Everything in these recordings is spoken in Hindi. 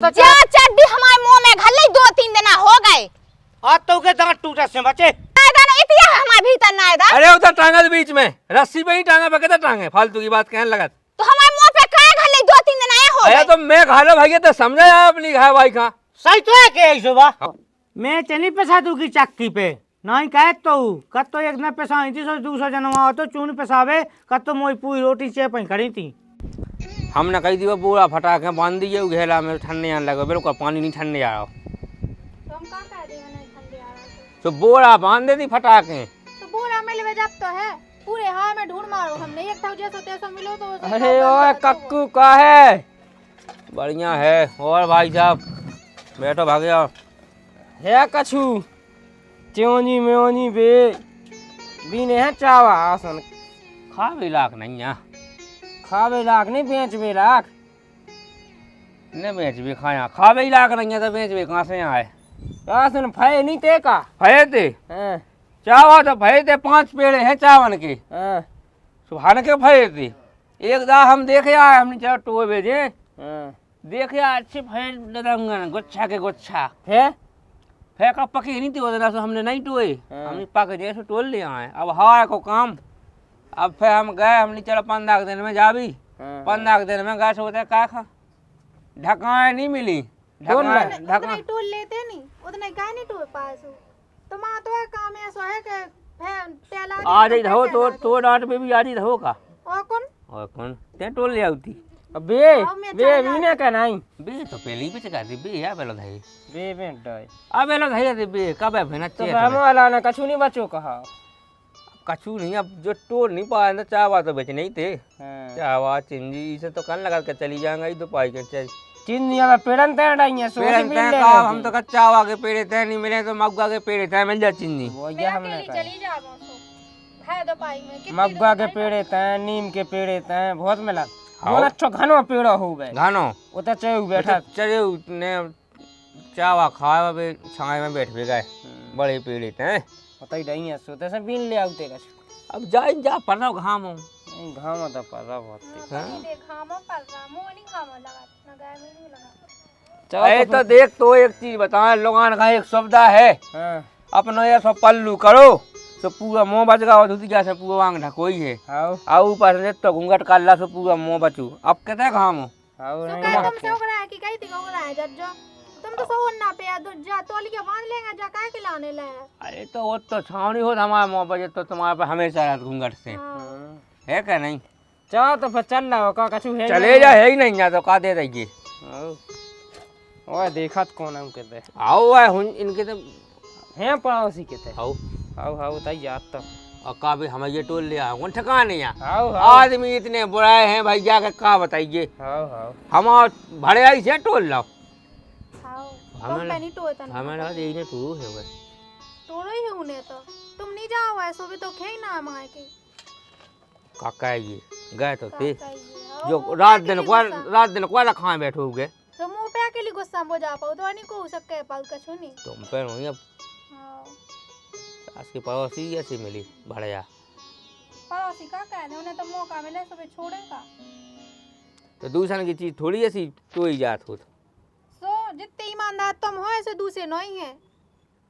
तो क्या चड्डी हमारे मुंह में घल 2-3 दिन हो गए। आज तो के दांत टूटे से बचे नायदान इतिया हमारे भीतर नायदान। अरे उधर टांगा बीच में रस्सी पे ही टांगा पे किधर टांगे फालतू की बात कहने लगा। तो हमारे मुंह पे काय घल 2-3 दिन आए हो अरे तो मैं घालो भैया तो समझा यार अपनी घा भाई का सही तो है के सुबह मैं चनी पेशा तू की चक्की पे नहीं कहे तो कत तो एक न पेशा थी सो दूसरा जनवा तो चून पेशावे कत तो मोई पूरी रोटी चे पई खड़ी थी। हमने कही दिया बोरा फटा के बांध दिए घेला में ठंडे आने लगा बिल्कुल पानी नहीं ठंडे आ रहा। तो हम कहाँ कह देंगे नहीं ठंडे आ रहा तो बोरा बांध दे दी फटा के तो बोरा में ले जब तो है पूरे हाय में ढूंढ मारो हमने एक जैसा तैसा मिलो तो अरे ओए कक्कू का है बढ़िया है। और भाई साहब बैठो भाग्य है कछु त्योनी मेवनी बे बीने है चावा आसन खा भी लाख नहीं है खावे लाख नहीं बेच बे लाख ने बेच भी खाया खा भी लाख नहीं है तो बेच भी कहाँ से आए आसन फे नहीं ते का भये थे हाँ चावा तो भये थे 5 पेड़े हैं चावन के हाँ सुबह के भये थे एक दा हम देखे आए हमने चलो टोए भेजे हाँ देखे अच्छे भये डरंगन गुच्छा के गुच्छा है फेंका पके नहीं थी उधर से हमने नहीं टोए हाँ। हमने पक जैसे टोल ले आए अब हवा को काम अब फिर हम गए हमने चलो 15 दिन में जा भी हाँ। 15 दिन में गए सोते का खा ढकाएं नहीं मिली उतना ही टोल लेते नहीं उतना ही काहे नहीं टोल पाए सो तो मां तो है काम ऐसा है कि तेला आज ही रहो तो डांट पे भी आज ही रहो का और कौन ते टोल ले आती बे बे बीने का नहीं बे तो पहली पे चका दी बे या बेलो धाई बे बे डय अब बेलो धाई दी बे कब है भेना तो चाहिए हम वाला ना कछु नहीं बचो कहा कछु नहीं अब जो टोल नहीं पाया ना चावा तो बेच नहीं थे हाँ चावा चिंजी इसे तो कन लगा के चली जाएंगा ही तो पाई के चल तीन दिया में पेड़न ते डाइए सो पेड़ तय का हम तो कच्चा हुआ के पेड़ तय नहीं मिले तो मग्गा के पेड़ तय मिल जा चिंजी वो ये मैं हमने अकेली कहा चली जाबो सो है दो पाई में कितनी मग्गा के पेड़े तय नीम के पेड़े तय बहुत मिला बहुत अच्छा घनो पेड़ हो गए घानो उतर चढ़ बैठा चले ने चावा खाया बे छाए में बैठ भी गए बड़े पेड़ तय बताई डाइए सो तैसे बीन ले आउते कछु अब जाए जा पन्ना घाम हो घाम तो पड़ा बहुत नहीं देखा हम पर रहा मुंह नहीं खामा लगा ना गाय में नहीं लगा अरे तो देख तो एक चीज बता लोगान का एक शब्द है हाँ अपनो ये सब पल्लू करो तो पूरा मुंह बच गया और दूसरी जैसे पूरा वांग ढकोई है हाउ और ऊपर से तो घूंघट काला से पूरा मुंह बचू अब कहते घाम हो हाउ तो नहीं कह तुम से ओकरा है कि कही थी ओकरा है जब जो तुम तो सो ना पे जा तोली के बांध लेंगे जा काहे के लाने ले अरे तो वो तो छावनी हो हमारे मुंह पर तो तुम्हारे पे हमेशा रहता घूंघट से है क्या नहीं चलो तो फिर चल रहा का कछु है चले जा है ही नहीं या तो का दे देंगे ओए देखा कौन हम कहते आओ आए हुन इनके तो हैं पड़ोसी कहते आओ हाउ हाउ ताई याद तो और का भी हमें ये टोल लिया कौन ठिकाने या हाउ हाउ आदमी इतने बुराए हैं भाई जाके का बताइए हाउ हाउ हम भरे आई से टोल लाओ हां हमें तुम नहीं टोए तन हमें लगा यही ने टू है भाई टोरो ही उन्हें तो तुम नहीं जाओ ऐसो भी तो खे ना माए के काका ये गए तो थे काका जो रात दिन को खाए बैठो गए तो मुंह पे अकेली गुस्सा हो जा पाओ तो नहीं को सके पाल कछु नहीं तुम पे नहीं अब हां उसकी पड़ोसी ऐसी मिली बढ़िया पड़ोसी का कहने उन्हें तो मौका मिले सब छोड़ेगा तो दूसरे की चीज थोड़ी ऐसी तो ही जात हो सो जितने ईमानदार तुम हो ऐसे दूसरे नहीं है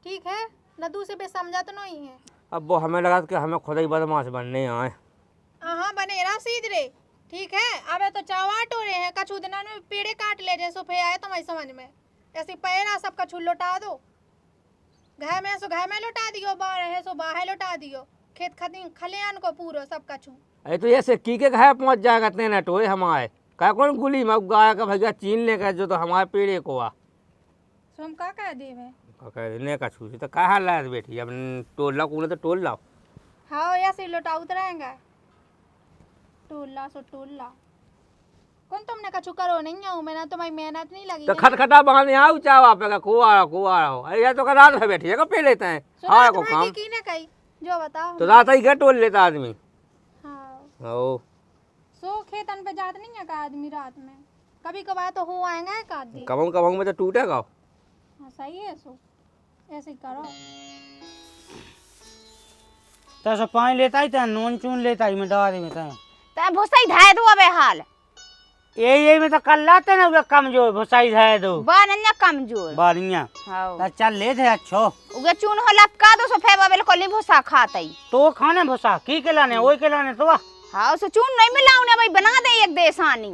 ठीक है न दूसरे पे समझा तो नहीं है अब वो हमें लगा कि हमें खुद ही बदमाश बनने आए हाँ बनेरा सीध रे ठीक है अब तो चावाट हो रहे हैं कछु दिन में पेड़े काट ले जैसो फे आए तुम्हारी समझ में ऐसे पैरा सब कछु लौटा दो घर में सो घर में लौटा दियो बाहर है सो बाहर लौटा दियो खेत खलियान को पूरो सब कछु अरे तो ऐसे की के घर पहुंच जाएगा तेना टोए हमारे क्या कौन गुली में गाय का भैया चीन लेकर जो तो हमारे पेड़े को आ सो हम का कह देवे कहने का छूसी तो कहाँ लाए बेटी अब टोल लाओ कूने तो टोल लाओ हाँ ऐसे लौटा उतरेंगे टोला सो टोला कौन तुमने कछु करो नहीं हूँ मैंने तुम्हारी मेहनत नहीं लगी तो खटखटा बांधने आओ चावा पे को आ रहा अरे यार तो रात में बैठी है पे लेते हैं हाँ को काम की ने कही जो बताओ तो रात ही क्या टोल लेता आदमी हाँ ओ सो खेतन पे जात नहीं है का आदमी रात में कभी कभार तो हो आएगा एक आदमी कबंग में तो टूटेगा हाँ सही है सो ऐसे ही करो तो सब पानी लेता ही था नून चून लेता ही मैं दवा दे में था त भुसई धाय दो अबे हाल यही में तो कर लाते ना वे कमजोर भुसाई है दो बनन्या कमजोर बारियां हां चल ले थे अच्छो उगे चून हो लपका दो सो फेबा बिल्कुल नहीं भूसा खातई तो खाने भुसा की के लाने ओई के लाने तो हां सो चून नहीं मिलाऊने भाई बना दे एक देसानी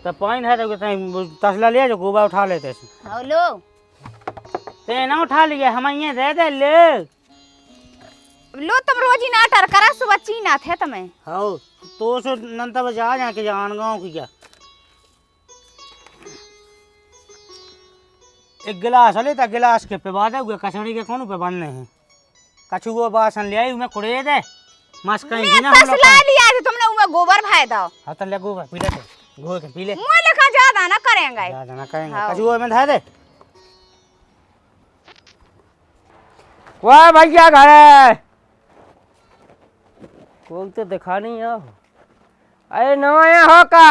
तो पानी है तो तसला ले जो गोबा उठा लेते हां लो ते ना उठा लिए हम ये दे दे ले लो तुम रोजी नाटर करा सुबह चीना थे तुम्हें हां तो सो नंता बजा जाके जान गांव की क्या एक गिलास ले ता गिलास के पे बाद है कचड़ी के कौन पे बनने हैं कछु वो बासन ले आई मैं कुड़े दे मस कहीं ना हम लोग तसला लिया थे तुमने उमे गोबर भाई दो हां तो ले गोबर पी ले घोल के पी ले मुंह लेखा ज्यादा ना करेंगे ज्यादा ना करेंगे कछु में धर दे वाह भैया घर है कोई तो दिखा नहीं आओ। अरे नया हो का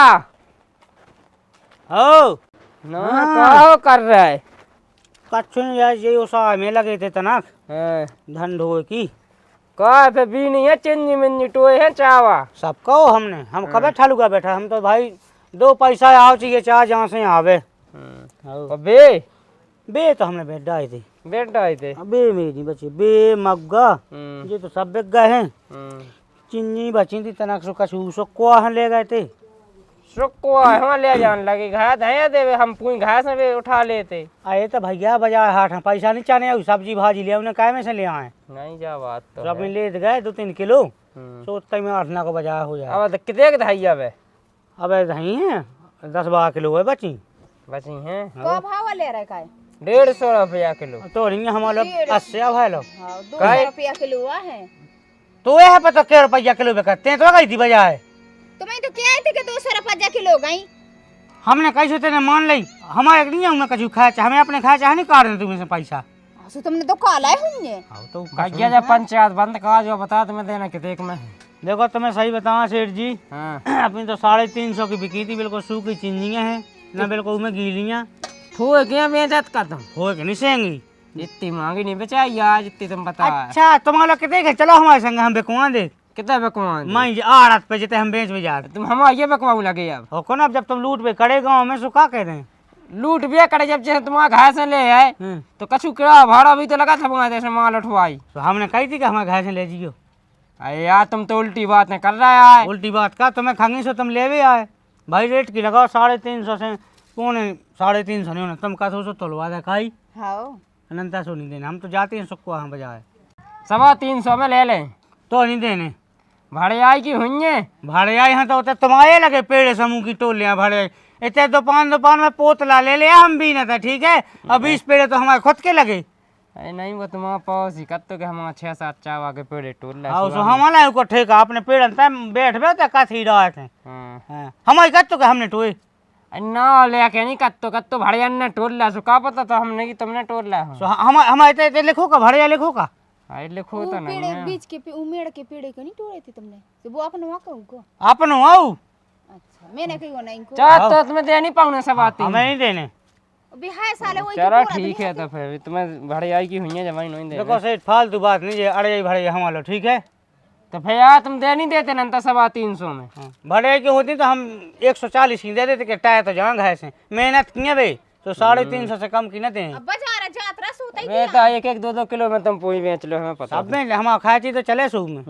हो नया का हो कर रहा है कछु यार ये उसा में लगे थे तनक हाँ। धन ढोए की का पे भी नहीं है चिन्नी मिन्नी टोए हैं चावा सब कहो हमने हम कबे ठालूगा बैठा हम तो भाई 2 पैसा आओ चाहिए चाह जहाँ से आवे और बे तो हमने बेटा आई थी बेटा आए थे बे मेरी बची बे मग्गा ये तो सब बिक गए हैं चिन्नी बची थी तनक सो कछु सो को ले गए थे सुको हम ले जान लगे घास है देवे हम पूरी घास में उठा लेते आए तो भैया बाजार हाट में पैसा नहीं चाहने सब्जी भाजी ले उन्हें काय में से ले आए नहीं जा बात तो सब में ले गए 2-3 किलो सोचते में 8 को बाजार हो जाए अब तो कितने के धैया बे अब नहीं है 10-12 किलो है बची बची हैं का भाव ले रहा है 150 रुपया किलो तो नहीं हमारे 80 भाई लो हां 2 रुपया किलो है तो ये है पता क्या रुपया किलो पे करते हैं तो गई थी बाजार तुम्हें तो क्या थे कि 200 रुपया किलो गई हमने कैसे तेने मान ली हमारे नहीं हूँ कछु खाया चाहे हमें अपने खाया चाहे नहीं काट दे तुम्हें से पैसा सो तुमने तो काला हुई तो भैया जब पंचायत बंद का जो बता तुम्हें देना कितने में देखो तुम्हें सही बताऊं सेठ जी हाँ। अपनी तो 350 की बिकी थी बिल्कुल सूखी चिंजियां हैं ना बिल्कुल उसमें गीलियां ठोए क्या बेचत का तुम हो के नहीं सेंगी इतनी महंगी नहीं बेचाई आज इतनी तुम बता अच्छा तुम्हारा कितने के चलो हमारे संग हम बेकुआ दे कितना बेकवान मैं आड़त पे जते हम बेच बाजार तुम हमारे ये बेकवाऊ लगे अब हो को ना अब जब तुम लूट पे खड़े गाँव में सो का कह रहे हैं लूट भी करे जब जैसे तुम्हारा घास ले आए तो कछु किराया भाड़ा भी तो लगा था वहाँ जैसे माल उठवाई तो हमने कही थी कि हमारे घर से ले जियो अरे यार तुम तो उल्टी बात नहीं कर रहा है उल्टी बात का तुम्हें खंगी सो तुम ले भी आए भाई रेट की लगाओ 350 से 350 नहीं होना तुम का सो तोलवा दे खाई हां अनंता सो नहीं देना हम तो जाते हैं सुक्को हम बजाए 350 में ले लें तो नहीं देने भाड़े आई की हुई है भाड़े आई हैं तो तुम्हारे लगे पेड़ समूह की टोल लिया भाड़े इतने दुकान में पोतला ले लिया हम भी ना था ठीक है अब 20 पेड़ तो हमारे खुद के लगे अरे नहीं वो तुम्हारा पास ही कत्तो के हमारा 6-7 चावा के पेड़े टोल रहा हाँ सो हमारा को ठेका अपने पेड़ बैठ बैठे कथी रहे थे हमारे कत्तो के हमने टोए ना ले के नहीं कत्तो कत्तो भाड़े अन्ना टोल रहा सो का पता था हमने कि तुमने टोल रहा सो हमारे इतने लिखो का भाड़े लिखो का अरे लिखो तो नहीं पेड़ बीच के उमेड़ के पेड़ को नहीं तोड़े थे तुमने तो वो अपन वहां को अपन आओ अच्छा मैंने कही वो नहीं को चाह तो तुम्हें दे नहीं पाऊंगा सब आती हमें नहीं देने बिहार साले वही चलो ठीक है तो फिर तुम्हें भाड़े आई की हुई है जमाई नहीं दे देखो सेठ फालतू बात नहीं है अड़े भाड़े हमारा ठीक है तो फिर यार तुम दे नहीं देते ना 350 में भाड़े की होती तो हम 140 की दे देते कि टायर तो जहाँ घास है मेहनत किए भाई तो 350 से कम की न दें अब बाजार जात्रा सोता ही मैं तो 1-2 किलो में तुम पूरी बेच लो हमें पता सब में हमारा खाया चीज तो चले सूख में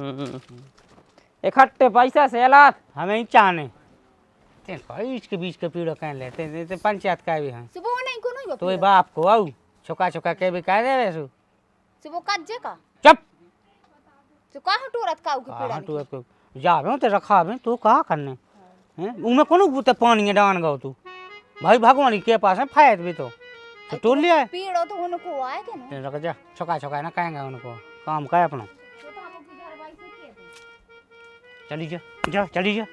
इकट्ठे पैसा से हालात हमें ही चाहने इसके बीच के पीड़ो कह लेते तो पंचायत का भी है सुबह नहीं को नहीं तो बाप को आऊ छोका के भी कह दे सु सुबह कज्जे का चुप तो कहां टूरत काऊ के पेड़ा तू जावे तो रखा में तू कहा करने हैं उमे कोनो बूते पानी डान गौ तू भाई भगवान के पास है फायद भी तो टोल लिया पेड़ो तो उनको आए के ना रख जा छोका ना कहेंगे उनको काम का अपना चली जा चली जा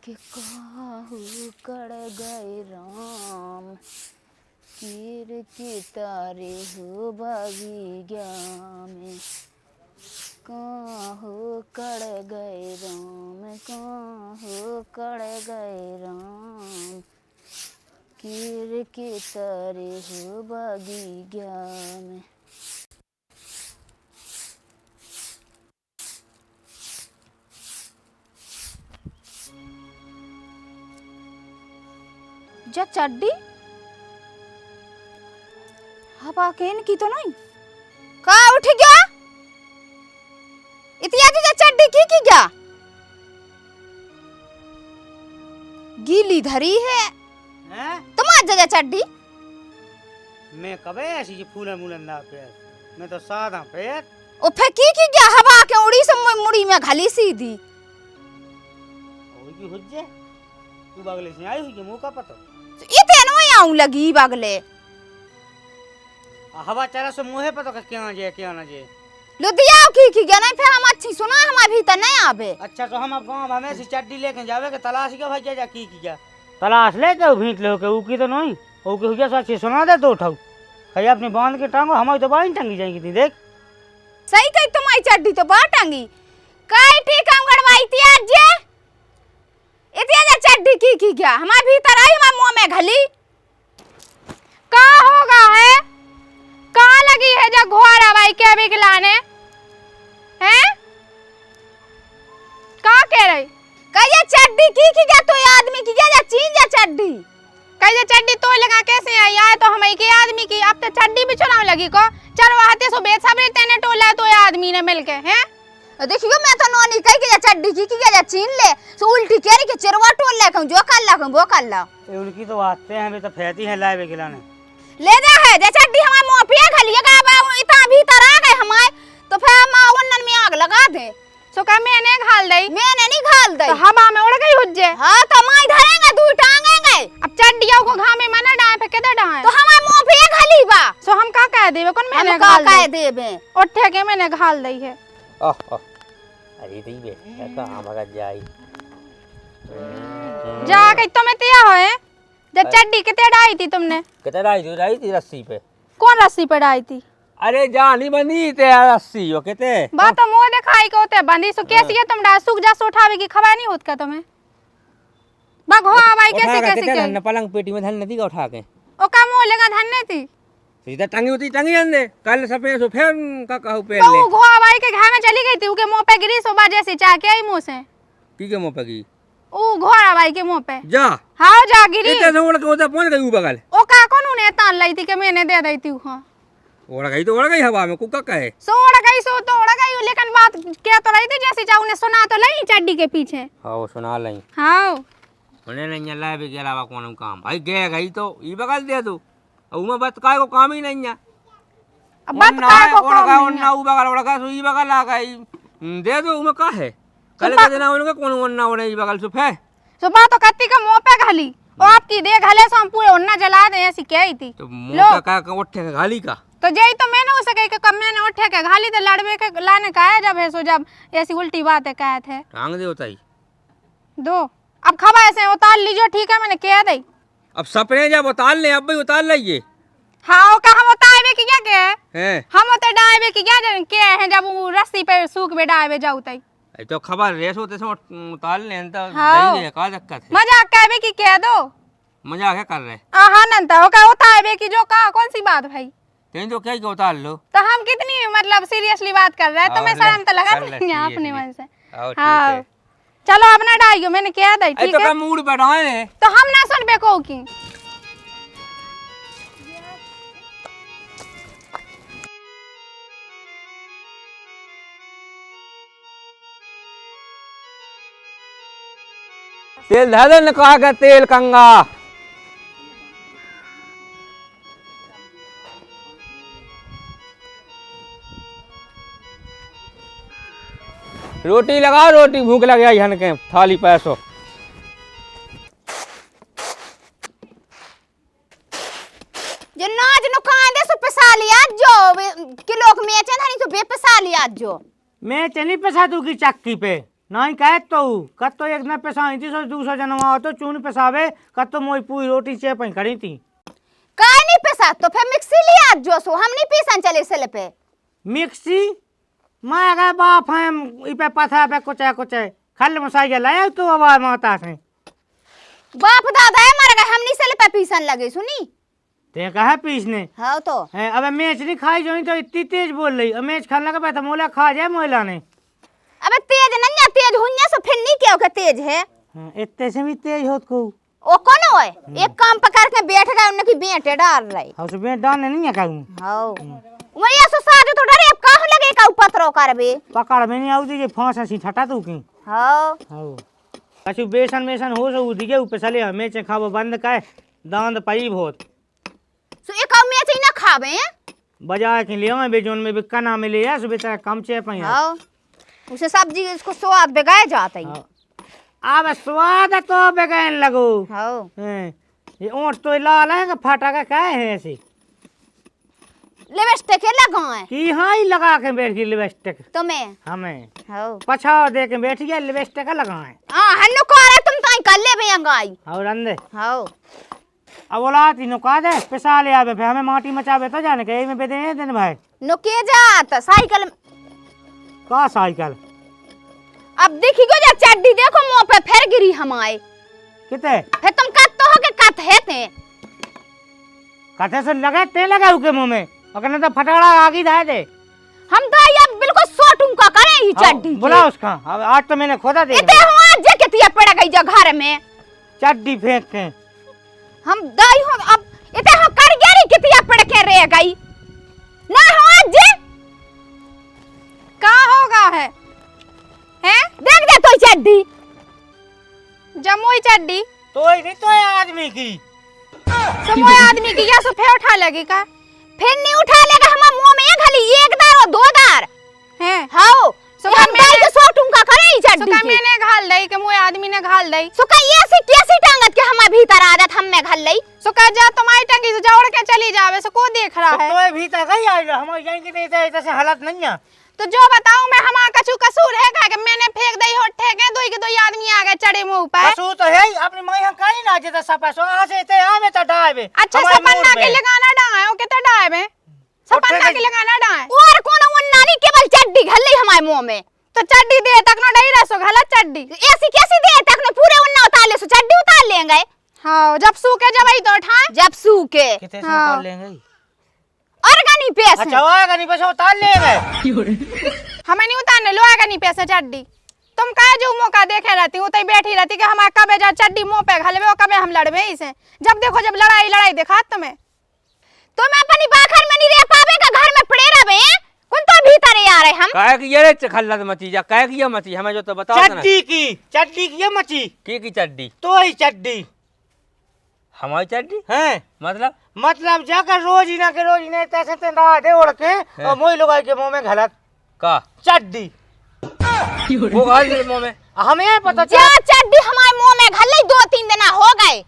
कि काहू कर गए राम कीर की तारे हो बगिया में काहू कर गए राम काहू कर गए राम कीर की तारे हो बगिया में। जा चड्डी हवा केन की तो नहीं का उठ गया इतिया की जा चड्डी की क्या गीली धरी है हैं तुम आज जा चड्डी मैं कबे ऐसी जी फूलन मूलन ना पे मैं तो सादा पेट ओ फेंकी की क्या हवा के उड़ी से मुड़ी में घली सीधी ओई की हुज्जे तू बगले से आई हुई के मुंह का पता इते नो आऊं लगी बगले हवा चरा से मुंहे पता का क्या ना जे लुधिया की क्या नहीं फिर हम अच्छी सुना हमारे भीतर नहीं आवे। अच्छा तो हम अब गांव हमें से चड्डी लेके जावे के तलाश के भाई जा की क्या तलाश ले के भीट लो के ऊ की तो नहीं ओ के हुजा सच सुना दे तो उठाओ कहीं अपनी बांध के टांगो हमारी तो बाई टंगी जाएगी थी देख सही कही तुम्हारी चड्डी तो बहुत टंगी काई ठीक हम गड़वाई थी आज जे इतिया जा चड्डी की क्या हमारे भीतर आई हमारे मुंह में घली का होगा है कहाँ लगी है जा घोड़ा भाई के अभी खिलाने हैं का कह रही कहिए चड्डी की क्या तो आदमी की क्या जा चीन जा चड्डी कहिए चड्डी तो लगा कैसे आई आए तो हम के आदमी की अब तो चड्डी भी चुनाव लगी को चरवाते सो बेच सबरे तेने टोला तो आदमी ने मिलके हैं देखियो मैं तो नोनी कही के जा चड्डी की क्या जा चीन ले सो उल्टी केरी के चिरवा टोल ले जो कर ला वो कर ला ये उनकी तो आते हैं हमें तो फैती है लाए खिलाने ले जा है जे चड्डी हमारे मुंह पे खलिए का इतना भीतर आ गए हमारे तो फिर हम वन्नन में आग लगा दे सो का मैंने घाल दई मैंने नहीं घाल दई तो हवा में उड़ गई हुज्जे हां तो माई धरेंगे दू टांगेंगे अब चड्डियों को घाम में मना डाए पे केदा डाए तो हमारे मुंह पे खली बा सो हम का कह देबे कौन मैंने हम का घाल कह दई देबे उठे के मैंने घाल दई है अरे दी बे तो हमारा जाई जा के तो मैं तिया होए जब चड्डी किते डाई थी तुमने कितने रही थी रस्सी पे कौन रस्सी पे डाई थी अरे जानी बनी ते रस्सी हो किते बात तो मुंह दिखाई को होते बंदी सो कैसी है तुम डाल सूख जा सो उठावे की खबर नहीं होत का तुम्हें बग हो आवाई कैसे कैसे के धन पलंग पेटी में धन नदी का उठा के ओ का मुंह लगा धन्ने थी सीधा टंगी होती टंगी जाने कल सफेद सो फिर का कहू पे तो ले घो आवाई के घर में चली गई थी उके मुंह पे गिरी सो बाजे से चा के आई मुंह से की के मुंह पे की ओ घोड़ा भाई के मुंह पे जा हां जा गिरी इतने से उड़ के उधर पहुंच गई बगल ओ का कौन ने तान लाई थी कि मैंने दे दी थी हां उड़ गई तो उड़ गई हवा में कुका कहे सो उड़ गई सो तो उड़ गई लेकिन बात क्या तो रही थी जैसे जाऊ ने सुना तो लई चड्डी के पीछे हां सुना लई हां उन्हें नहीं ला भी के अलावा कौन काम भाई गे गई तो ई बगल दे दो और मैं बात काय को काम ही नहीं है अब बात काय को काम ना उ बगल उड़ गई ई बगल आ गई दे दो मैं का है कल के दिन उनके कौन वन्ना उड़े ई बगल से फे सो बात तो कत्ती का मुंह पे घली ओ आपकी दे घले से हम पूरे उन्ना जला दे ऐसी कही थी तो मुंह पे का उठे के गाली का तो जई तो मैंने उसे कही कि कब मैंने उठे के घाली तो लड़वे के लाने का है जब है सो जब ऐसी उल्टी बातें कहे थे टांग दे होता ही दो अब खबा ऐसे उतार लीजिए ठीक है मैंने कह दी अब सपने जब उतार ले अब भी उतार लाइए हाँ ओ का हम उतारवे की क्या के हैं हम उतर डायवे की क्या जन के है जब वो रस्सी पे सूख में डायवे जाऊ तई तो खबर रेस होते से उतार ले तो हाँ। नहीं है का दिक्कत है मजाक कहवे की कह दो मजाक है कर रहे हाँ नंता हो का उतारवे की जो का कौन सी बात भाई तेन तो क्या ही उतार लो तो हम कितनी मतलब सीरियसली बात कर रहे हैं तो मैं शर्म तो लगा नहीं अपने मन से आओ ठीक हाँ है चलो अपना डाइयो मैंने कह दी ठीक तो है का मूड बैठाए तो हम ना सुन पे को की तेल धर ने कहा का तेल कंगा रोटी लगाओ रोटी भूख लग गई हन के थाली पैसो जो नाच नुकान दे सो पिसा लिया जो किलो के मेचन हनी तो बे पिसा लिया जो मैं चनी पिसा दूंगी चक्की पे नहीं कह तो कत तो एक न पेशा 200 जनवा तो चून पेशावे कत तो मोई पूरी रोटी चे पई खड़ी थी काय नहीं पेसा तो फिर मिक्सी लिया जो सो हम नहीं पीसन चले सेले पे मिक्सी मैं अगर बाप है इपे पथा पे कुछ खल मसाई लाया तो आवाज माता से बाप दादा है मर गए हम नहीं सेले पे पीसन लगे सुनी ते कहा पीसने हाँ तो है अब मैच नहीं खाई जो तो इतनी तेज बोल रही अब मैच खाने का पैसा मोला खा जाए मोला ने अबे तेज नन्या तेज हुन्या सो फिर नहीं क्या के तेज है इतने से भी तेज होत को ओ कौन है एक काम पकड़ के बैठ गए उनकी बेटे डाल रही हाउ से बेट डालने नहीं है कहूं हां वही सो साजो तो डरे काह लगे का पत्रो करबे पकड़ में नहीं आउदी जे फांस सी ठटा तू की हां हाउ कछु बेसन हो सो उदी के ऊपर चले हमें चे खाबो बंद काए दांत पई बहुत सो एक में चाहिए ना खावे बाजार के ले आवे बेजोन में बिक्का ना मिले है सुबह तेरा कम चे पई हां उसे सब्जी इसको स्वाद बेगाए जाता ही अब स्वाद तो बेगैन लगो हां ये ऊंट तो लाल है का फाटा का क्या है ऐसे लिपस्टिक लगाए की हाई लगा के बैठ गई लिपस्टिक तुम्हें हमें हां पछाव दे के बैठ गया लिपस्टिक लगाए हां हन्नो को आ रहा तुम ताई कर ले भैया गाई और अंदे हां अब बोला तीनों का दे पिसा ले आवे फिर हमें माटी मचावे तो जाने के में बेदे दिन भाई नो के जात साइकिल का साइकिल अब देखी गो जा चड्डी देखो मुंह पे फिर गिरी हमारे किते फिर तुम कत तो हो के कत है ते कथे से लगे ते लगा उके मुंह में और तो फटाड़ा आगी धा दे हम तो अब बिल्कुल सोटूं का करे ही चड्डी बुला उसका अब आज तो मैंने खोदा दे इते हम आज जे केतिया पड़ गई जा घर में चड्डी फेंक के हम दाई हो अब इते हम कर गरी केतिया पड़ के रह गई ना हो आज जे का होगा है हैं देख दे तो चड्डी जमुई चड्डी तो ही नहीं तो है आदमी की समोय आदमी की या सुफे उठा लगी का फिर नहीं उठा लेगा हम मुंह में खाली एक दार और दो दार हैं हां सो हम दाई के सोटूं का करे ही सो चड्डी का मैंने घाल दई के मोय आदमी ने घाल दई सो का ये ऐसी कैसी टांगत के हमारे भीतर आदत हम में घल लई सो का जा तुम्हारी टंगी से जोड़ के चली जावे सो को देख रहा है तो भी तक ही आई हमारे जाएंगे नहीं तो ऐसे हालत नहीं है तो जो बताऊं मैं हमारा कछु कसूर है का कि मैंने फेंक दई हो ठेके दोई के दोई आदमी आ गए चढ़े मुंह पे कसू तो है अपनी मां यहां काई ना जे सपा सो आ से ते आवे तो डावे अच्छा सपन्ना के लगाना डाए ओ किते डाए में सपन्ना के लगाना डाए और कौन वो नानी केवल चड्डी घल लई हमारे मुंह में तो चड्डी दे तक नो डई रसो गलत चड्डी ऐसी कैसी दे तक ने पूरे उन्ना उतार ले सो चड्डी उतार लेंगे हां जब सूखे जब आई तो उठाए जब सूखे कितने से उतार लेंगे ऑर्गेनिक पैसे अच्छा आएगा नहीं पैसा उतार लेंगे हमें नहीं उतारने लो आएगा नहीं पैसे चड्डी तुम का जो मौका देखे रहती हूं तई बैठी रहती कि हमारा कबे जा चड्डी मुंह पे घलबे कबे हम लड़बे इसे जब देखो जब लड़ाई दिखा तुम्हें तो मैं अपनी बाखर में नहीं रह पावे का घर में पड़े रहे कौन तो भीतर आ रहे हम काहे की ये रे चखल्लत मची जा काहे की ये मची हमें जो तो बताओ ना चड्डी की ये मची की चड्डी तो ही चड्डी हमारी चड्डी हैं मतलब जाकर रोज ही ना के रोज ने तैसे ते ना दे ओढ़ के और मोई लुगाई के मुंह में घलत का चड्डी वो घाल दे मुंह में हमें पता जा चल चड्डी हमारे मुंह में घल लई 2-3 दिन हो गए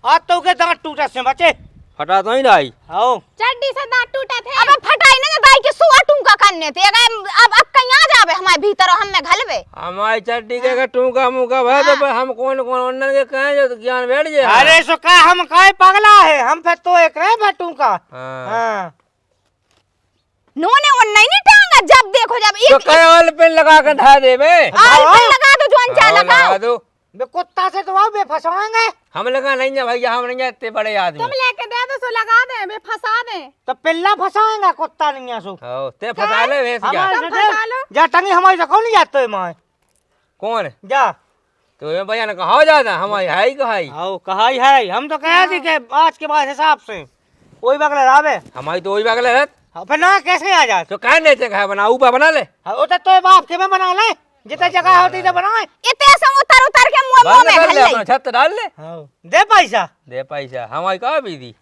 आज तो के दांत टूटा से बचे फटा तो ही लाई आओ चड्डी से दांत टूटा थे अब फटाई ने दाई के सुआ टूंका करने थे अब कहीं आ जावे हमारे भीतर और हम में घलवे हमारी चड्डी के टूका मुका भाई तो हम कौन उन्नन के कहे जो ज्ञान बैठ जाए अरे सो का हम काय पगला है हम फिर तो एक रहे भटू का हां नोने वो नहीं टांगा जब देखो जब तो एक कहे ऑल पेन लगा के ढा दे बे आल पे लगा दो जोन चा लगा लगाओ दो बे कुत्ता से तो आओ बे फंसाएंगे हम लगा नहीं है भैया हम नहीं है इतने बड़े आदमी तुम लेके दे दो सो लगा दे बे फंसा दे तो पिल्ला फंसाएंगा कुत्ता नहीं है सो हो ते फंसा ले भैंस क्या हमारे तुम फंसा लो। जा टंगी हमारी से कौन जाते है मां कौन जा तो ये भैया ने कहा जाता हमारी है ही कहाई आओ कहाई है हम तो कहे थी कि आज के बाद हिसाब से कोई बगल आवे हमारी तो वही बगल है फिर ना कैसे आ जाए तो कह नहीं कहा बना ऊपर बना ले वो तो बाप के में बना ले जितना जगह होती तो बनाए इतने से उतर के मुंह बंद में कर घल ले लई अपना छत डाल ले दे पैसा दे पैसा हमारी कहा भी दी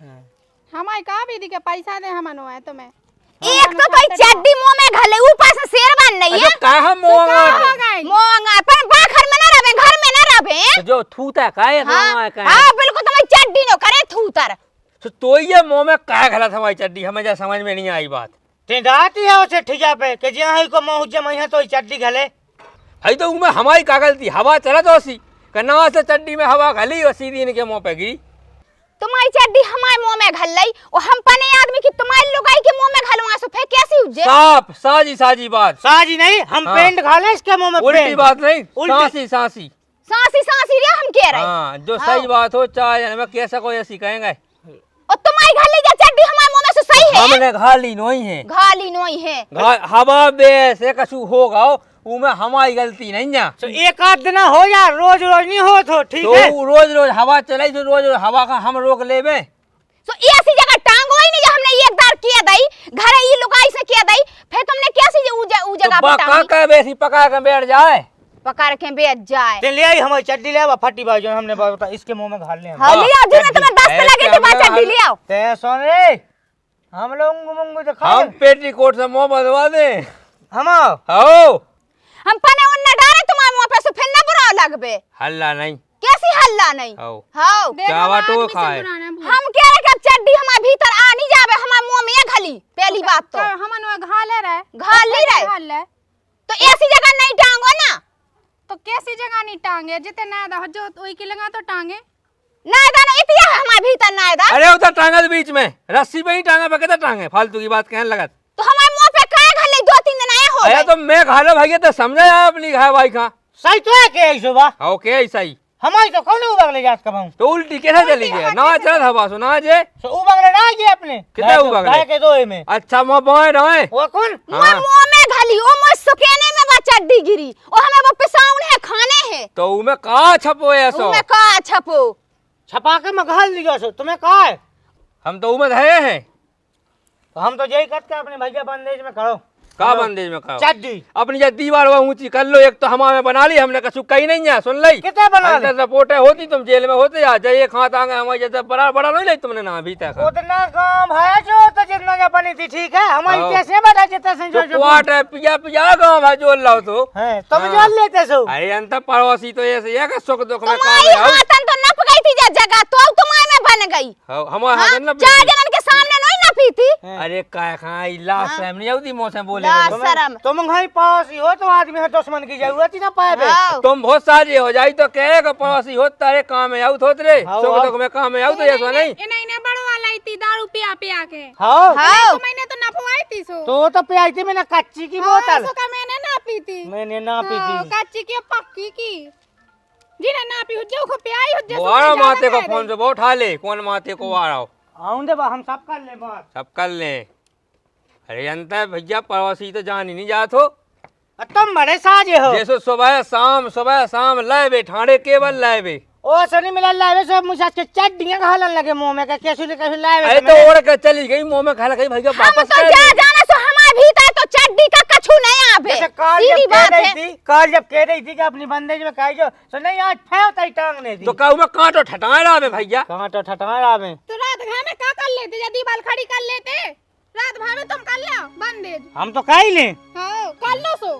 हमारे का भी दी के पैसा दे हमनो है तुम्हें एक तो कोई चड्डी मुंह में घले ऊपर से शेरवान नहीं है अच्छा कहा मोंगा हो गई मोंगा पर बाखर में ना रहे घर में ना रहे तो जो थूता काहे हां काहे हां बिल्कुल तुम्हारी चड्डी नो करे थूतर तो ये मुंह में काहे गलत हमारी चड्डी हमें जा समझ में नहीं आई बात ते डाती है उसे ठिया पे कि जे हई को मुंह जे मैं तो चड्डी घले भाई तो उनमें हमारी का गलती, हवा चला तो सी कन्ना से चड्डी में हवा घली और सीधी इनके मुंह पे गिरी। तुम्हारी चड्डी हमारे मुंह में घल लई और हम पने आदमी की तुम्हारी लुगाई के मुंह में घलवा सो फिर कैसी उजे? साफ साजी साजी बात, साजी नहीं, हम हाँ। पेंट खा ले इसके मुंह में उल्टी पेंट। बात नहीं, उल्टी। सांसी सांसी। सांसी रे हम कह रहे। हाँ, जो हाँ। सही बात हो चाहे मैं कैसा कोई ऐसी कहेंगे। और तुम्हारी घल ली चड्डी हमारे मुंह में से सही है? हमने घाली नहीं है, घाली नोई है। हवा बेस कछु होगा उमें हमारी गलती नहीं है। तो एक आध दिन हो या रोज रोज नहीं हो तो ठीक तो है। रोज रोज हवा चलाई तो रोज रोज हवा का हम रोक लेबे। तो ऐसी जगह टांगो ही नहीं जो हमने एक दार किया दई घर ई लुगाई से किया दई फिर तुमने कैसी उ जगह तो पर का टांगी? का बेसी पका के बैठ जाए। पकड़ के बेच जाए। ते ले आई हमारी चड्डी ले आ फटी बाजू हमने बता इसके मुंह में घाल ले। हाँ ले आओ जिन्हें तुम्हें दस्त लगे तो बात चड्डी ले आओ। ते सुन रे, हम लोग मुंगू तो खा हम पेटीकोट से मुंह बदवा दे। हम आओ। आओ हम पने उन्ने डाले तुम्हारे मुंह पे से फिर ना बुरा लगबे। हल्ला नहीं। कैसी हल्ला नहीं? आओ हां चावा तो खाए। हम कह रहे कि अब चड्डी हमारे भीतर आ नहीं जावे हमारे मुंह में ये घली। पहली बात तो हमन वो घाले रहे घाल नहीं रहे तो ऐसी जगह नहीं टांगो ना। तो कैसी जगह नहीं टांगे जिते ना दा जो ओई की लगा तो टांगे ना दाना इतिया हमारे भीतर ना दा। अरे उधर टांगा बीच में रस्सी पे ही टांगा पे किधर टांगे फालतू की बात कहने लगा। तो हमारे मुंह पे काहे घले 2-3 दिन आए हो अरे गए। तो मैं घालो भैया तो समझा यार अपनी घाय भाई का। सही तो है के ऐसो बा आओ के ऐसा ही हमारी तो कौन उबगले जात कबाऊ तो उल्टी कैसे चली गई ना चल हवा सुना जे। तो उबगले ना गए अपने कितने उबगले? गाय के दोए में। अच्छा मैं बोए रहे वो कौन? मुंह मुंह में घली ओ मुंह सुकेने में बा चड्डी गिरी और हमें वो पिसाउन है खाने है। तो उमे का छपो ऐसो मैं का छपो छपा के में घाल लिया सो तुम्हें कहा है? हम तो उमे रहे हैं। तो हम तो यही करते अपने भैया बंदेज में करो का बंदेज में खाओ चड्डी अपनी जब दीवार वो ऊंची कर लो। एक तो हमारे बना ली हमने कछु कही नहीं है सुन ली कितने बना ले? सपोर्ट होती तुम जेल में होते या जाइए खात आगे हमारे जैसे बड़ा बड़ा नहीं ले तुमने ना अभी तक। उतना काम है जो तो जितना जा बनी थी ठीक है हमारी हाँ। कैसे बना जितना से जो क्वाट है पिया पिया गाँव है जोल लो तो है तुम हाँ। जोल लेते सो। अरे अंत पड़ोसी तो ऐसे है कि सुख दुख में काम तुम्हारी है। हाथन तो नप गई थी जगह तो अब तुम्हारे में बन गई। हमारे हाँ, हाथ न चार जनन के सामने नहीं नपी थी। अरे काय खाई लास्ट टाइम नहीं आती मौसम बोले ला में। शर्म। तुम घाई पड़ोसी हो तो आदमी है दुश्मन की जरूरत ही ना पाए बे। हाँ। तुम बहुत सारी हो जाई तो कहेगा पड़ोसी हो तारे काम में आउत होत रे हाँ, सुख हाँ। दुख में काम में आउत ऐसा नहीं। इन्हें बड़वा लाई थी दारू पिया पिया के हाँ हाँ तो मैंने तो नपवाई थी सो तो पियाई थी मैंने कच्ची की बोतल सो का मैंने ना पी थी मैंने ना पी थी। कच्ची की पक्की की जिन्हें ना पी हुज्जे को पियाई हुज्जे वो आ रहा माते को फोन से वो उठा ले कौन माते को आ रहा हो आऊं दे बा हम सब कर ले बात। सब कर ले। अरे अंत भैया पड़ोसी तो जान ही नहीं जात हो। तुम बड़े साजे हो। जैसे सुबह शाम लाए ठाणे केवल लाए। ओ सनी मिला लावे सब मुझे के चड्डियां घालन लगे मुंह में के कैसे लावे। अरे तो और के चली गई मुंह में खाला गई भैया हम वापस तो कर जा दी। जाना सो हमारे भीतर तो चड्डी का कछु नहीं आवे। जैसे काल सीधी जब कह बात रही है। थी काल जब कह रही थी कि अपनी बंदेज में काई जो तो नहीं आज फेंकता ही टांगने दी तो कहूँ मैं कांटो ठटाए रहा भैया। कहां तो ठठा में तो रात घर में का कर लेते यदि बाल खड़ी कर लेते रात भर में तुम कर लो बंदेज हम तो काई ले। हाँ कर लो सो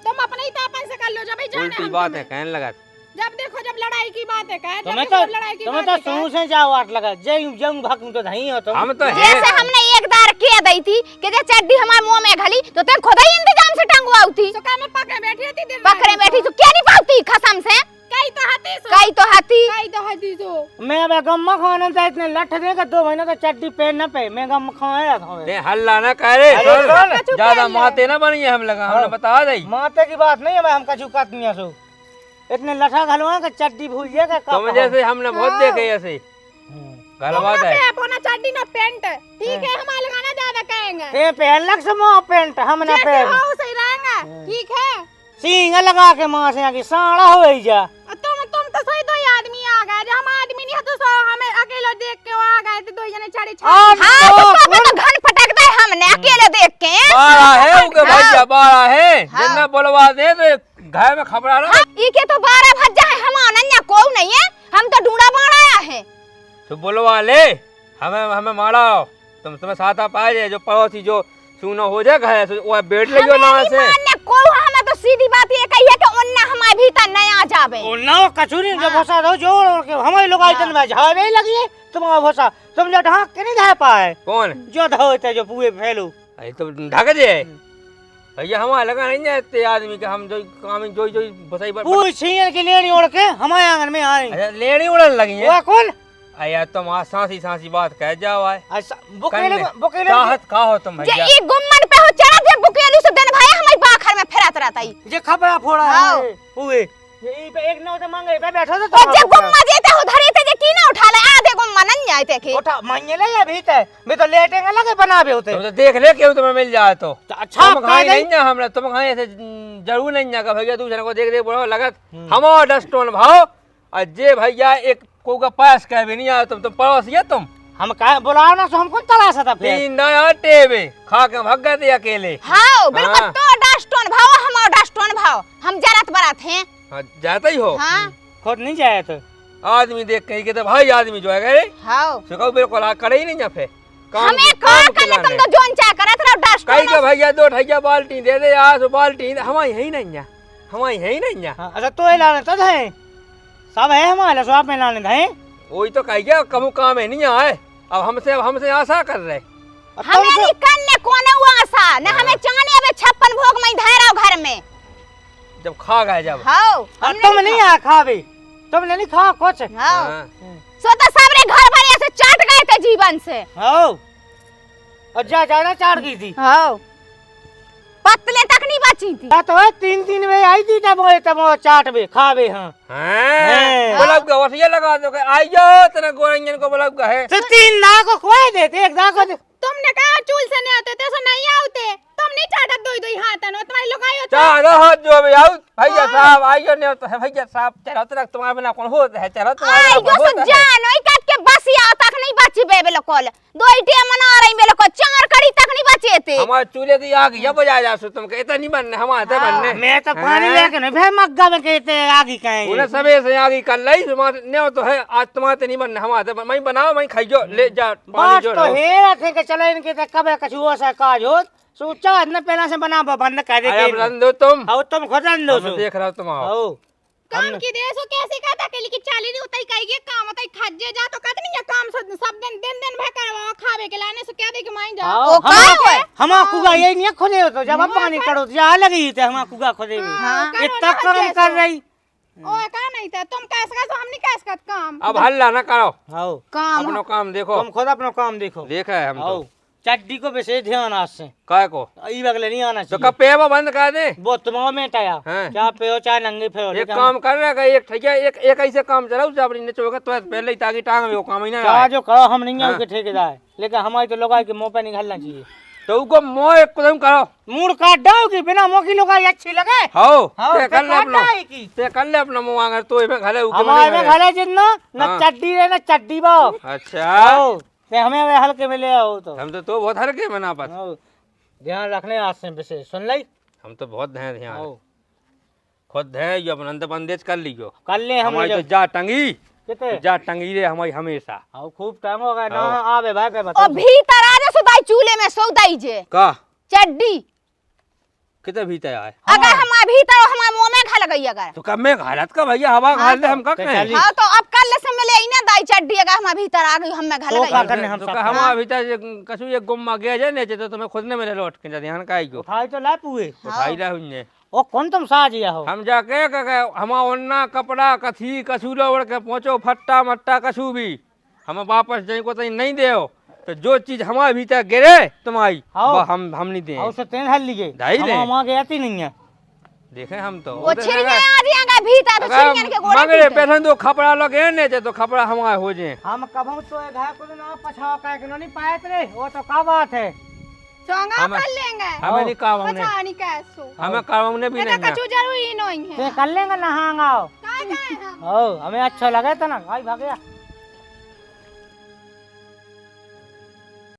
तुम अपने ही तापन से कर लो जब जाने उल्टी हम बात तुम्हें। है कहने लगा। जब देखो जब लड़ाई की बात है कहे तुम्हें जब तो देखो जब लड़ाई की तुम्हें बात तो है शुरू से जाओ आट लगा जय जंग भक्म तो नहीं हो तुम। हम तो जैसे है हमने एक दार कह दी थी कि जे चड्डी हमारे मुंह में घली तो ते खुद ही इंतजाम से टंगवाऊ थी। तो काम में पकड़े बैठी थी दिन पकड़े बैठी तो क्या नहीं पाती कसम से कई तो हाथी सो कई तो हाथी। कई तो हाथी सो मैं अब गम्मा खाने था इतने लठ देगा 2 महीना तो चड्डी पहन न पे मैं गम खाया था। ते हल्ला ना करे अरे सुन, ज्यादा माते ना बनी है हम लगा हमने बता दई। माते की बात नहीं है हम कछु कतनिया सो इतने लठा घलवा के चड्डी भूल जाएगा तुम जैसे हमने बहुत देखे ऐसे गलबात है। पे पोना चड्डी ना पेंट ठीक है हमारे लगाना ज्यादा कहेंगे ते पहन लग से मोह पेंट हम ना जैसे पहन हो सही रहेंगे ठीक है सींग लगा के मां से आगे साड़ा हो ही जा। और तुम तो सही दो ही आदमी आ गए जो हम आदमी नहीं है तो सो हमें अकेले देख के वो आ गए थे 2 जने चढ़े आज हाँ तो तो तो घन पटक दे हमने अकेले देख के। बारा है उनके हाँ। भैया बारा है हाँ। जितना बोलवा दे तो घर में खबरा ना हाँ, ई के तो 12 भज्जा है हम अनन्या को नहीं है हम तो ढूंढा बाड़ा है। तो बोलवा ले हमें हमें मारा तुम्हें साथ आ पाए जो पड़ोसी जो सुनो हो जाए घर वो बैठ ले जो ना से को हमें तो सीधी बात ये कही है कि उन्ना हमारे भीतर नहीं आ जावे। ओ ना कचूरी जो भोसा दो जोड़ के हमारे लोग आइटन में झावे ही लगी है तुम्हारा भोसा तुम जो ढाक के नहीं धा पाए कौन जो धोते जो पूरे फैलू अरे तो ढक जे भैया हमारे लगा नहीं जाते आदमी के हम जो काम जो बसाई पर पूरी छीन की लेनी ओढ़ के हमारे आंगन में आ रही। अच्छा लेनी उड़न लगी है। वो कौन? अया तुम आज सांसी बात कह जाओ आए। बुकेले चाहत का हो तुम जे भैया? ई गुम्मन पे हो चढ़ा जे बुकेलू से दिन भाई हमारी बाखर में फेरत रहता ही। जे खपरा फोड़ा हाँ। है पूरे ये ई पे एक नौ तो मांगे पे बैठो ओ जे गुम्मा जेते हो धरे ते जे की ना उठा ले आधे गुम्मा नहीं आए ते के। उठा मांगे ले या भीतर मैं तो लेटेंगे लगे बनावे होते। तुम तो देख ले क्यों तुम्हें मिल जाए तो अच्छा तुम खाए नहीं ना हमरा तुम खाए ऐसे जरूर नहीं ना भैया दूसरे को देख बड़ा लगत हमारा डस्टोन भाव और जे भैया एक को का पास कह भी नहीं आया तुम पड़ोसी तुम हम कहा बुलाओ ना तो हमको तलाशा था फिर। तीन नया टेबे खा के भग गए थे अकेले। हां बिल्कुल हाँ। तो डस्टोन भाव हमारा डस्टोन भाव हम जरत बरात हैं। हाँ जाता ही हो। हां खुद नहीं जाए तो आदमी देख कहीं के तो भाई आदमी जो है गए हां सुखाओ बिल्कुल करे ही नहीं जा फिर हमें का करने तुम तो जोन चा करत रहो डस्टोन। कहीं के भैया दो ठैया बाल्टी दे दे आज बाल्टी हमारी है ही नहीं जा हमारी है ही नहीं जा। अच्छा तो लाने तो है सब है हमारे स्वाप में लाने है वही तो कह गया कमु काम है नहीं आए अब हमसे आशा कर रहे। हमें नहीं करने कोने हुआ आशा न हमें चाने अब 56 भोग में धैरा घर में जब खा गए जब हां तुम नहीं आ खावे तुमने नहीं खा कुछ। हां सो तो सबरे घर भरे से चाट गए थे जीवन से। हां और जा जाना चाट गई थी। हां पतले तक नहीं बची थी। तो 3 वे आई थी तब वो चाट में खावे। हां बोला का वसिया लगा दो कि आई जाओ तेरा गोरंजन को बोला का है तो 3 ना को खोए देते एक ना को तुमने कहा चूल से नहीं आते तो नहीं आते तुम नहीं चाटत दो हाथ न तुम्हारे लोग आयो चाह हाथ जो भी आओ भैया साहब आइयो ने तो है भैया साहब चलो तक तुम्हारे बिना कौन होता है चलो तुम्हारे आई जो सो जानो ई काट के बसिया तक नहीं बची बे बिल्कुल दो इटे मना रही बिल्कुल चार कड़ी तक नहीं बचे थे। हमारे चूल्हे की आग ये बजा जा सो तुम कहते नहीं बनने हमारे तो बनने मैं तो पानी लेके नहीं फिर मग्गा में कहते आगे कहेंगे उन्हें सबे से आगे कर लाई तुम्हारे ने तो है आज तुम्हारे नहीं बनने हमारे तो मैं बनाओ मैं खाइयो ले जा पानी बात जो तो है थे कि चले इनके तो कब कछु ऐसा काज हो सोचा इतने पहला से बना बंद कर दे अब रन दो तुम आओ तुम खुद रन दो मैं देख रहा हूं तुम आओ आओ काम की देसो कैसे कहता के लिए चाली नहीं होता ही कहीं ये काम होता ही खज्जे जा तो कहते नहीं ये काम सब दिन भर करवाओ खावे के लाने से क्या दे के माइन जा ओ का है हम कुगा यही नहीं खुदे हो तो जब हम पानी करो जा लगी थे हम कुगा खुदे भी इतना काम कर रही ओ का नहीं था तुम कैसे का हम नहीं कैसे का काम अब हल्ला ना करो आओ काम अपनो काम देखो तुम खुद अपना काम देखो देखा है हम आओ तो चड्डी को विशेष ध्यान आज से काय को ई बगले नहीं आना तो चाहिए कब पेवा बंद कर दे वो तुम्हारा में टाया हैं? क्या पे हो चाहे नंगे फिरो एक काम कर रहा है एक ठैया एक ऐसे काम चलाओ जब अपनी नचोगा तो पहले ही ताकि टांग में वो काम ही ना क्या आए। जो करो हम नहीं आऊ के ठेकेदार लेकिन हमारी तो लोग के मुंह पे निकलना चाहिए तो उनको मोह एक कदम करो मूड काट दो कि बिना मुंह की लोग अच्छी लगे हो हाँ, ते कर ले काट अपना दाई की। ते कर ले अपना मुंह अगर तो में घले उके हमारे में में घरे जितना न हाँ। चड्डी रहे न चड्डी बो अच्छा आओ ते हमें वे हल्के में ले आओ तो हम तो बहुत हल्के में ना पास आओ ध्यान रखने आज से विशेष सुन लाई हम तो बहुत ध्यान आओ खुद है ये अपन अंदर बंदेज कर लियो कर ले हम हमारी तो जा टंगी किते जा टंगी रे हमारी हमेशा आओ खूब टाइम हो गया ना आओ। आवे भाई पे ओ बता भीतर आ जा सुदाई चूल्हे में सौदाई जे का चड्डी कितने भीतर आए अगर हम भीतर हमारे मुंह में घल गई अगर तो कब में घालत का भैया हवा घाल दे हम का कहें चलिए। हां तो अब कल से मिले इने दाई चड्डी अगर हम भीतर आ गई हम में घल तो का गई करने हम तो सब का हमारा भीतर कसु एक गुम्मा गया जे ने तो तुम्हें खुद ने मेरे लौट के ध्यान का आइयो उठाई तो ला पुए तो भाई रहुने ओ कौन तुम साजिया हो हम जाके हमा ओन्ना कपड़ा कथी कसूलो ओढ़ के पहुंचो फट्टा मट्टा कछु भी हम वापस जाई को तई नहीं देओ तो जो चीज हमारे भीतर गिरे तुम्हारी आओ। हम नहीं दे आओ से तेन हल लिए ढाई ले। हम वहां गए ती नहीं है देखे हम तो वो छिरिया आ जाएगा भीतर तो छिरिया के गोड़े मगरे टूटे। पेठन तो खपड़ा लगे ने तो खपड़ा हमारे हो जे हम कभू तो ए घाय को ना पछाव कह के नहीं पाए रे वो तो का बात है चंगा हमें- कर लेंगे हमें नहीं काम हमने पता नहीं कैसो हमें काम हमने भी ये नहीं कछु जरूरी नहीं है ते कर लेंगे नहांगा काय काय ओ हमें अच्छा लगे था ना भाई भाग गया